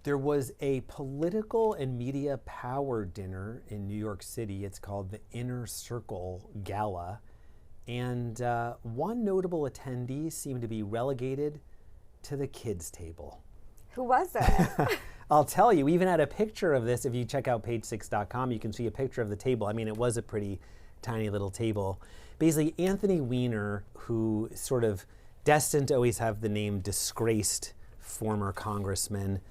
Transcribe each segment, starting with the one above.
There was a political and media power dinner in New York City. It's called the Inner Circle Gala. And one notable attendee seemed to be relegated to the kids' table. Who was it? I'll tell you, we even had a picture of this. If you check out page6.com, you can see a picture of the table. I mean, it was a pretty tiny little table. Basically, Anthony Weiner, who sort of destined to always have the name disgraced former congressman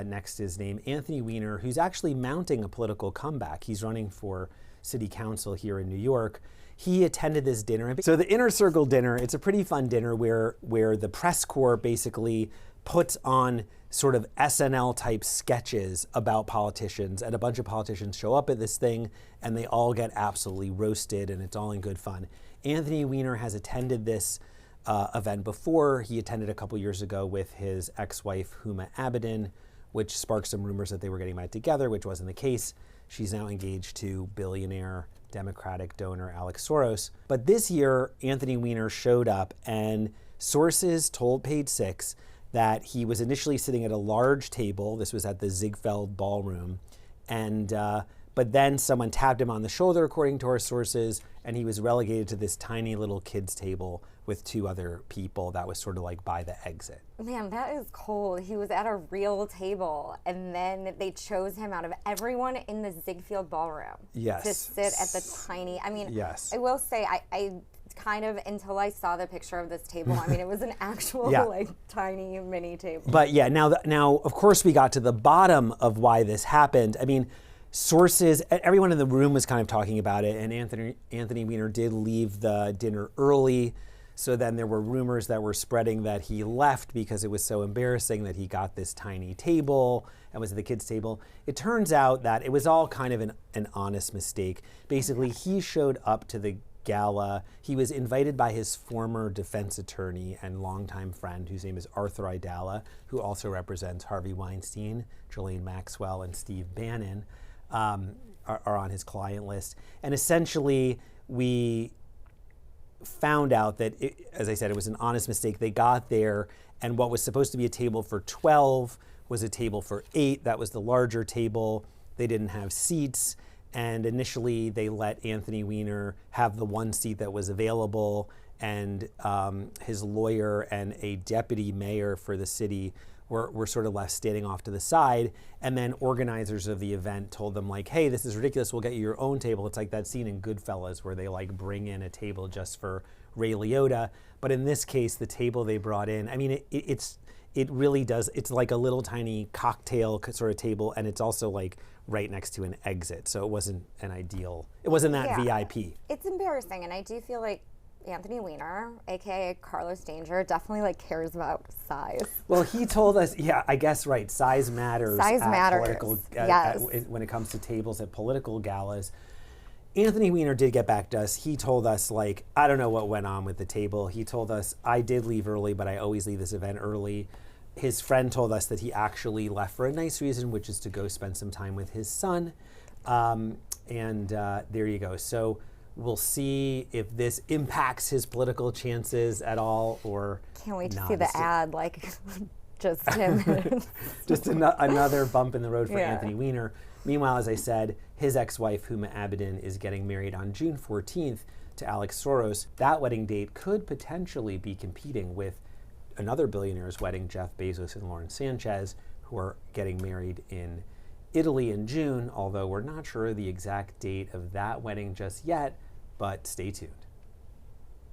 next to his name, Anthony Weiner, who's actually mounting a political comeback. He's running for city council here in New York. He attended this dinner. So the Inner Circle dinner, it's a pretty fun dinner where the press corps basically puts on sort of SNL type sketches about politicians, and a bunch of politicians show up at this thing and they all get absolutely roasted, and it's all in good fun. Anthony Weiner has attended this event before. He attended a couple years ago with his ex-wife, Huma Abedin, which sparked some rumors that they were getting married together, which wasn't the case. She's now engaged to billionaire Democratic donor Alex Soros. But this year, Anthony Weiner showed up, and sources told Page 6 that he was initially sitting at a large table. This was at the Ziegfeld Ballroom. And but then someone tapped him on the shoulder, according to our sources, and he was relegated to this tiny little kids' table with two other people that was sort of like by the exit. Man, that is cold. He was at a real table, and then they chose him out of everyone in the Ziegfeld Ballroom to sit at the tiny, I mean, I will say, I kind of, until I saw the picture of this table, I mean, it was an actual like tiny mini table. But yeah, now of course we got to the bottom of why this happened. I mean, sources, everyone in the room was kind of talking about it, and Anthony Weiner did leave the dinner early. So then there were rumors that were spreading that he left because it was so embarrassing that he got this tiny table and was at the kids' table. It turns out that it was all kind of an honest mistake. Basically, he showed up to the gala. He was invited by his former defense attorney and longtime friend, whose name is Arthur Aidala, who also represents Harvey Weinstein, Ghislaine Maxwell, and Steve Bannon, are on his client list. And essentially, we found out that, as I said, it was an honest mistake. They got there, and what was supposed to be a table for 12 was a table for 8. That was the larger table. They didn't have seats, and initially they let Anthony Weiner have the one seat that was available, and his lawyer and a deputy mayor for the city were sort of left standing off to the side. And then organizers of the event told them, like, hey, this is ridiculous, we'll get you your own table. It's like that scene in Goodfellas where they like bring in a table just for Ray Liotta. But in this case, the table they brought in, I mean, it really does, it's like a little tiny cocktail sort of table, and it's also like right next to an exit. So it wasn't an ideal, it wasn't that VIP. It's embarrassing, and I do feel like Anthony Weiner, aka Carlos Danger, definitely like cares about size. Well, he told us, I guess, right, size matters. Size matters. When it comes to tables at political galas. Anthony Weiner did get back to us. He told us, like, I don't know what went on with the table. He told us, I did leave early, but I always leave this event early. His friend told us that he actually left for a nice reason, which is to go spend some time with his son. And there you go. So we'll see if this impacts his political chances at all, or can't wait to see the ad, like just him. Just another bump in the road for Anthony Weiner. Meanwhile, as I said, his ex-wife, Huma Abedin, is getting married on June 14th to Alex Soros. That wedding date could potentially be competing with another billionaire's wedding, Jeff Bezos and Lauren Sanchez, who are getting married in Italy in June, although we're not sure the exact date of that wedding just yet, but stay tuned.